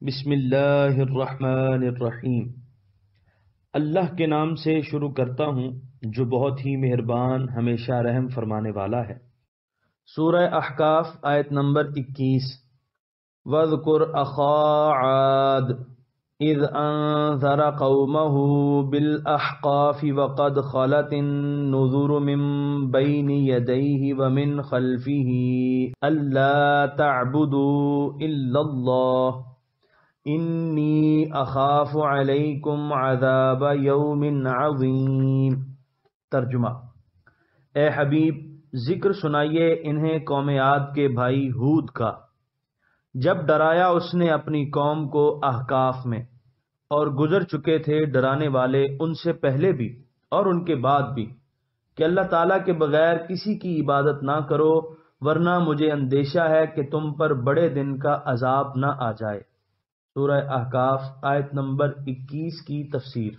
بسم اللہ الرحمن الرحیم۔ اللہ کے نام سے شروع کرتا ہوں جو بہت ہی مہربان ہمیشہ رحم فرمانے والا ہے۔ سورہ احقاف آیت نمبر 21۔ وَاذْكُرْ أَخَا عَادٍ إِذْ أَنذَرَ قَوْمَهُ بِالْأَحْقَافِ وَقَدْ خَلَتِ النُّذُرُ مِنْ بَيْنِ يَدَيْهِ وَمِنْ خَلْفِهِ أَلَّا تَعْبُدُوا إِلَّا اللَّهَ انی اخاف علیکم عذاب یوم عظیم۔ ترجمہ: اے حبیب، ذکر سنائیے انہیں قوم عاد کے بھائی ہود کا، جب ڈرایا اس نے اپنی قوم کو احقاف میں، اور گزر چکے تھے ڈرانے والے ان سے پہلے بھی اور ان کے بعد بھی، کہ اللہ تعالیٰ کے بغیر کسی کی عبادت نہ کرو، ورنہ مجھے اندیشہ ہے کہ تم پر بڑے دن کا عذاب نہ آ جائے۔ سورہ احقاف آیت نمبر 21 کی تفسیر۔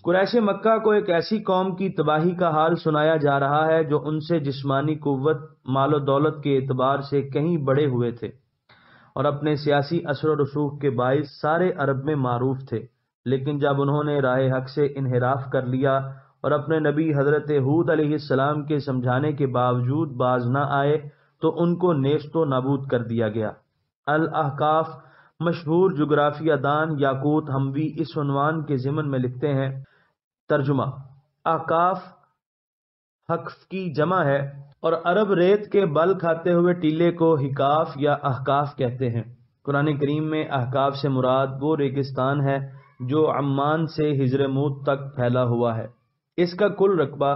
قریش مکہ کو ایک ایسی قوم کی تباہی کا حال سنایا جا رہا ہے جو ان سے جسمانی قوت، مال و دولت کے اعتبار سے کہیں بڑے ہوئے تھے، اور اپنے سیاسی اثر و رسوخ کے باعث سارے عرب میں معروف تھے، لیکن جب انہوں نے راہ حق سے انحراف کر لیا اور اپنے نبی حضرت ہود علیہ السلام کے سمجھانے کے باوجود باز نہ آئے تو ان کو نیست و نابود کر دیا گیا۔ الاحقاف مشہور جغرافیہ دان یاقوت حموی اس عنوان کے ضمن میں لکھتے ہیں۔ ترجمہ: احقاف حقف کی جمع ہے، اور عرب ریت کے بل کھاتے ہوئے ٹیلے کو حقاف یا احقاف کہتے ہیں۔ قرآن کریم میں احقاف سے مراد وہ ریگستان ہے جو عمان سے حجر موت تک پھیلا ہوا ہے۔ اس کا کل رقبہ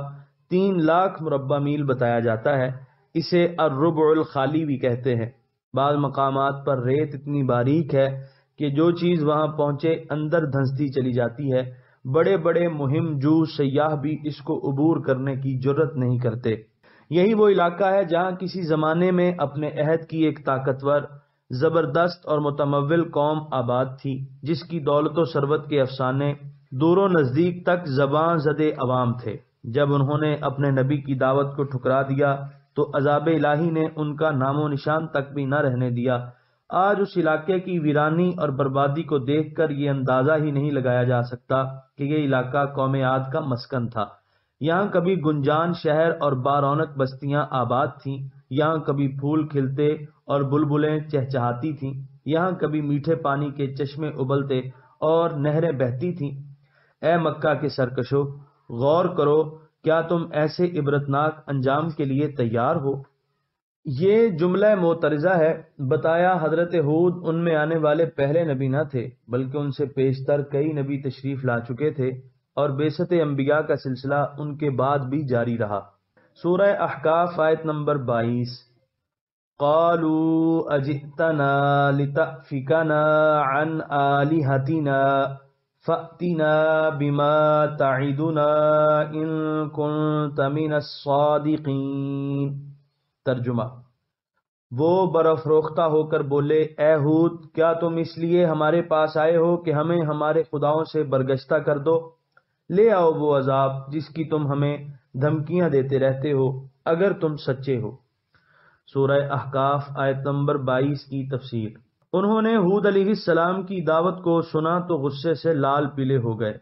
3 لاکھ مربع میل بتایا جاتا ہے۔ اسے الربع الخالی بھی کہتے ہیں۔ بعض مقامات پر ریت اتنی باریک ہے کہ جو چیز وہاں پہنچے اندر دھنستی چلی جاتی ہے۔ بڑے بڑے مہم جو سیاح بھی اس کو عبور کرنے کی جرت نہیں کرتے۔ یہی وہ علاقہ ہے جہاں کسی زمانے میں اپنے عہد کی ایک طاقتور، زبردست اور متمول قوم آباد تھی، جس کی دولت و ثروت کے افسانے دور و نزدیک تک زباں زدے عوام تھے۔ جب انہوں نے اپنے نبی کی دعوت کو ٹھکرا دیا تو عذاب الہی نے ان کا نام و نشان تک بھی نہ رہنے دیا۔ آج اس علاقے کی ویرانی اور بربادی کو دیکھ کر یہ اندازہ ہی نہیں لگایا جا سکتا کہ یہ علاقہ قوم عاد کا مسکن تھا۔ یہاں کبھی گنجان شہر اور بارونق بستیاں آباد تھیں، یہاں کبھی پھول کھلتے اور بلبلیں چہچہاتی تھیں، یہاں کبھی میٹھے پانی کے چشمے ابلتے اور نہریں بہتی تھیں۔ اے مکہ کے سرکشو، غور کرو، کیا تم ایسے عبرتناک انجام کے لیے تیار ہو؟ یہ جملہ معترضہ ہے۔ بتایا حضرت ہود ان میں آنے والے پہلے نبی نہ تھے، بلکہ ان سے پیشتر کئی نبی تشریف لا چکے تھے، اور بعثت انبیاء کا سلسلہ ان کے بعد بھی جاری رہا۔ سورہ احقاف آیت نمبر 22۔ قالوا اجئتنا لتأفکنا عن آلہتنا فأتنا بما تعدنا ان كنت من الصادقین۔ ترجمہ: وہ برافروختہ ہو کر بولے، اے ہود، کیا تم اس لیے ہمارے پاس آئے ہو کہ ہمیں ہمارے خداؤں سے برگشتہ کر دو؟ لے آؤ وہ عذاب جس کی تم ہمیں دھمکیاں دیتے رہتے ہو، اگر تم سچے ہو۔ سورہ احقاف آیت نمبر 22 کی تفسیر۔ انہوں نے ہود علیہ السلام کی دعوت کو سنا تو غصے سے لال پیلے ہو گئے۔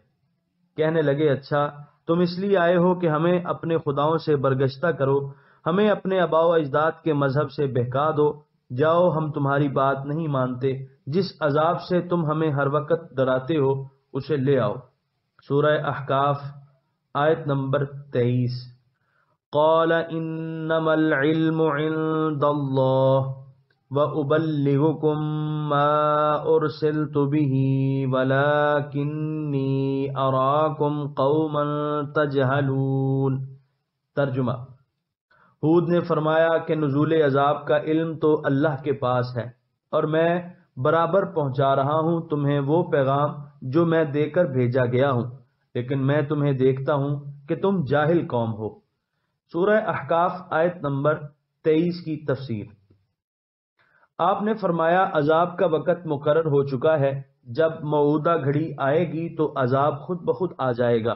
کہنے لگے، اچھا تم اس لیے آئے ہو کہ ہمیں اپنے خداؤں سے برگشتہ کرو، ہمیں اپنے آباء و اجداد کے مذہب سے بہکا دو۔ جاؤ، ہم تمہاری بات نہیں مانتے، جس عذاب سے تم ہمیں ہر وقت ڈراتے ہو اسے لے آؤ۔ سورہ احقاف آیت نمبر 23۔ قال انما العلم عند اللہ وَأُبَلِّغُكُم مَّا أُرْسِلْتُ بِهِ وَلَٰكِنِّي أَرَاكُمْ قَوْمًا تَجْهَلُونَ۔ ترجمہ: ہود نے فرمایا کہ نزول عذاب کا علم تو اللہ کے پاس ہے، اور میں برابر پہنچا رہا ہوں تمہیں وہ پیغام جو میں دے کر بھیجا گیا ہوں، لیکن میں تمہیں دیکھتا ہوں کہ تم جاہل قوم ہو۔ سورہ احقاف آیت نمبر 23 کی تفسیر۔ آپ نے فرمایا، عذاب کا وقت مقرر ہو چکا ہے، جب موعودہ گھڑی آئے گی تو عذاب خود بخود آ جائے گا۔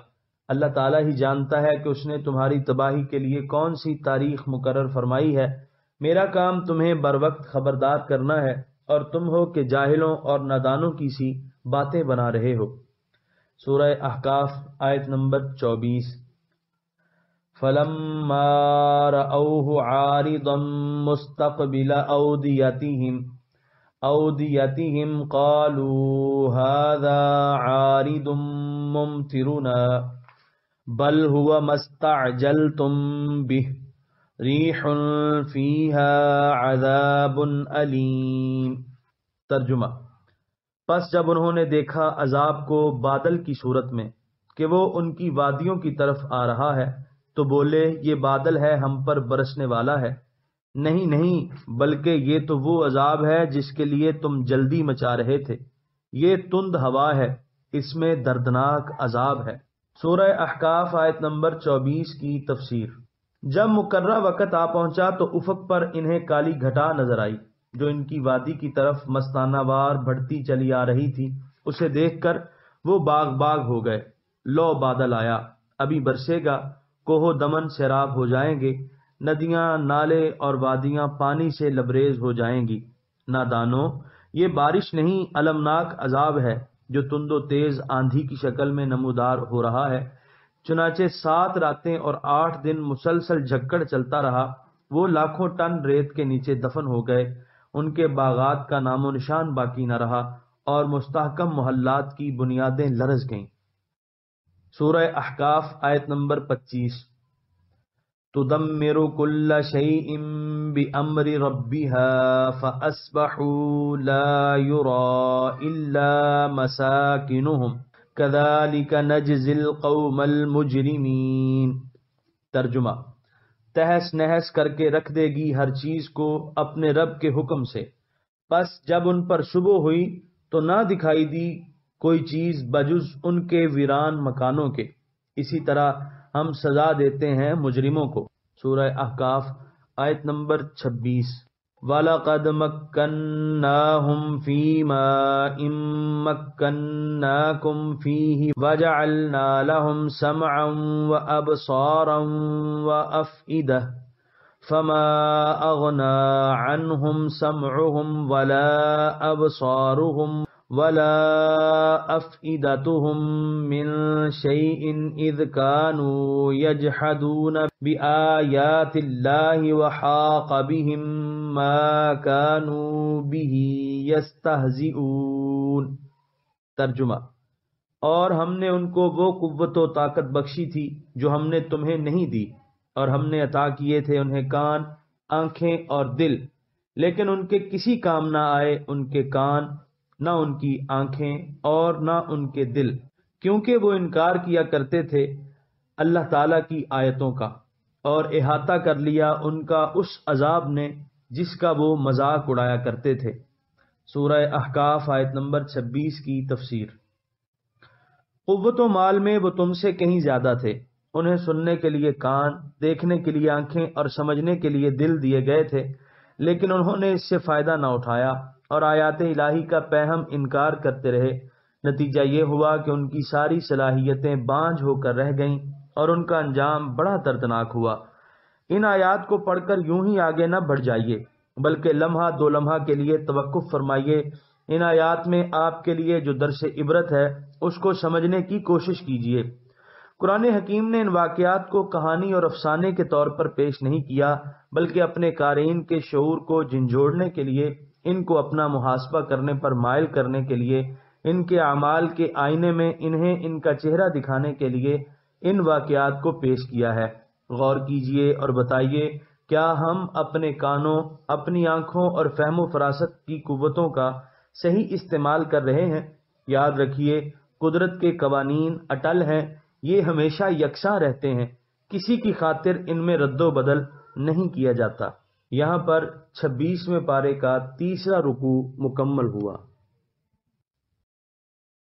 اللہ تعالیٰ ہی جانتا ہے کہ اس نے تمہاری تباہی کے لیے کون سی تاریخ مقرر فرمائی ہے۔ میرا کام تمہیں بر وقت خبردار کرنا ہے، اور تم ہو کہ جاہلوں اور نادانوں کی سی باتیں بنا رہے ہو۔ سورہ احقاف آیت نمبر 24۔ فَلَمَّا رَأَوْهُ عَارِضًا مُسْتَقْبِلَ أَوْدِيَتِهِمْ قَالُوا هَذَا عَارِضٌ مُمْطِرُنَا بَلْ هُوَ مَا اسْتَعْجَلْتُمْ بِهِ رِيحٌ فِيهَا عَذَابٌ أَلِيمٌ۔ ترجمہ: پس جب انہوں نے دیکھا عذاب کو بادل کی صورت میں کہ وہ ان کی وادیوں کی طرف آ رہا ہے تو بولے یہ بادل ہے ہم پر برسنے والا ہے۔ نہیں نہیں، بلکہ یہ تو وہ عذاب ہے جس کے لیے تم جلدی مچا رہے تھے۔ یہ تند ہوا ہے، اس میں دردناک عذاب ہے۔ سورہ احقاف آیت نمبر 24 کی تفسیر۔ جب مقررہ وقت آ پہنچا تو افق پر انہیں کالی گھٹا نظر آئی جو ان کی وادی کی طرف مستانہ وار بڑھتی چلی آ رہی تھی۔ اسے دیکھ کر وہ باغ باغ ہو گئے۔ لو بادل آیا، ابھی برسے گا، کوہ دمن سیراب ہو جائیں گے، ندیاں نالے اور وادیاں پانی سے لبریز ہو جائیں گی۔ نادانو، یہ بارش نہیں المناک عذاب ہے جو تند و تیز آندھی کی شکل میں نمودار ہو رہا ہے۔ چنانچہ 7 راتیں اور 8 دن مسلسل جھکڑ چلتا رہا۔ وہ لاکھوں ٹن ریت کے نیچے دفن ہو گئے، ان کے باغات کا نام و نشان باقی نہ رہا اور مستحکم محلات کی بنیادیں لرز گئیں۔ سورہ احقاف آیت نمبر 25۔ تُدَمِّرُ كُلَّ شَيْءٍ بِأَمْرِ رَبِّهَا فَأَصْبَحُوا لَا يُرَىٰ إِلَّا مَسَاكِنُهُمْ كَذَلِكَ نَجْزِي الْقَوْمَ الْمُجْرِمِينَ۔ ترجمہ: تہس نہس کر کے رکھ دے گی ہر چیز کو اپنے رب کے حکم سے، پس جب ان پر صبح ہوئی تو نہ دکھائی دی کوئی چیز بجز ان کے ویران مکانوں کے۔ اسی طرح ہم سزا دیتے ہیں مجرموں کو۔ سورہ احقاف آیت نمبر 26۔ وَلَقَدْ مَكَّنَّاهُمْ فِي مَاءٍ مَكَّنَّاكُمْ فِيهِ وَجَعَلْنَا لَهُمْ سَمْعًا وَأَبْصَارًا وَأَفْئِدَةً فَمَا أَغْنَىٰ عَنْهُمْ سَمْعُهُمْ وَلَا أَبْصَارُهُمْ وَلَا أَفْئِدَتُهُمْ مِنْ شَيْءٍ إِذْ كَانُوا يَجْحَدُونَ بِآيَاتِ اللَّهِ وَحَاقَ بِهِمْ مَا كَانُوا بِهِ يَسْتَهْزِئُونَ۔ ترجمہ: اور ہم نے ان کو وہ قوت و طاقت بخشی تھی جو ہم نے تمہیں نہیں دی، اور ہم نے عطا کیے تھے انہیں کان، آنکھیں اور دل، لیکن ان کے کسی کام نہ آئے ان کے کان، نہ ان کی آنکھیں اور نہ ان کے دل، کیونکہ وہ انکار کیا کرتے تھے اللہ تعالیٰ کی آیتوں کا، اور احاطہ کر لیا ان کا اس عذاب نے جس کا وہ مذاق اڑایا کرتے تھے۔ سورہ احقاف آیت نمبر 26 کی تفسیر۔ قوت و مال میں وہ تم سے کہیں زیادہ تھے، انہیں سننے کے لیے کان، دیکھنے کے لیے آنکھیں اور سمجھنے کے لیے دل دیے گئے تھے، لیکن انہوں نے اس سے فائدہ نہ اٹھایا اور آیات الہی کا پیہم انکار کرتے رہے۔ نتیجہ یہ ہوا کہ ان کی ساری صلاحیتیں بانجھ ہو کر رہ گئیں اور ان کا انجام بڑا دردناک ہوا۔ ان آیات کو پڑھ کر یوں ہی آگے نہ بڑھ جائیے، بلکہ لمحہ دو لمحہ کے لیے توقف فرمائیے۔ ان آیات میں آپ کے لیے جو درس عبرت ہے اس کو سمجھنے کی کوشش کیجیے۔ قرآن حکیم نے ان واقعات کو کہانی اور افسانے کے طور پر پیش نہیں کیا، بلکہ اپنے قارئین کے شعور کو جھنجھوڑنے کے لیے، ان کو اپنا محاسبہ کرنے پر مائل کرنے کے لیے، ان کے اعمال کے آئینے میں انہیں ان کا چہرہ دکھانے کے لیے ان واقعات کو پیش کیا ہے۔ غور کیجئے اور بتائیے، کیا ہم اپنے کانوں، اپنی آنکھوں اور فہم و فراست کی قوتوں کا صحیح استعمال کر رہے ہیں؟ یاد رکھیے، قدرت کے قوانین اٹل ہیں، یہ ہمیشہ یکساں رہتے ہیں، کسی کی خاطر ان میں رد و بدل نہیں کیا جاتا۔ یہاں پر 26ویں پارے کا 3واں رکوع مکمل ہوا۔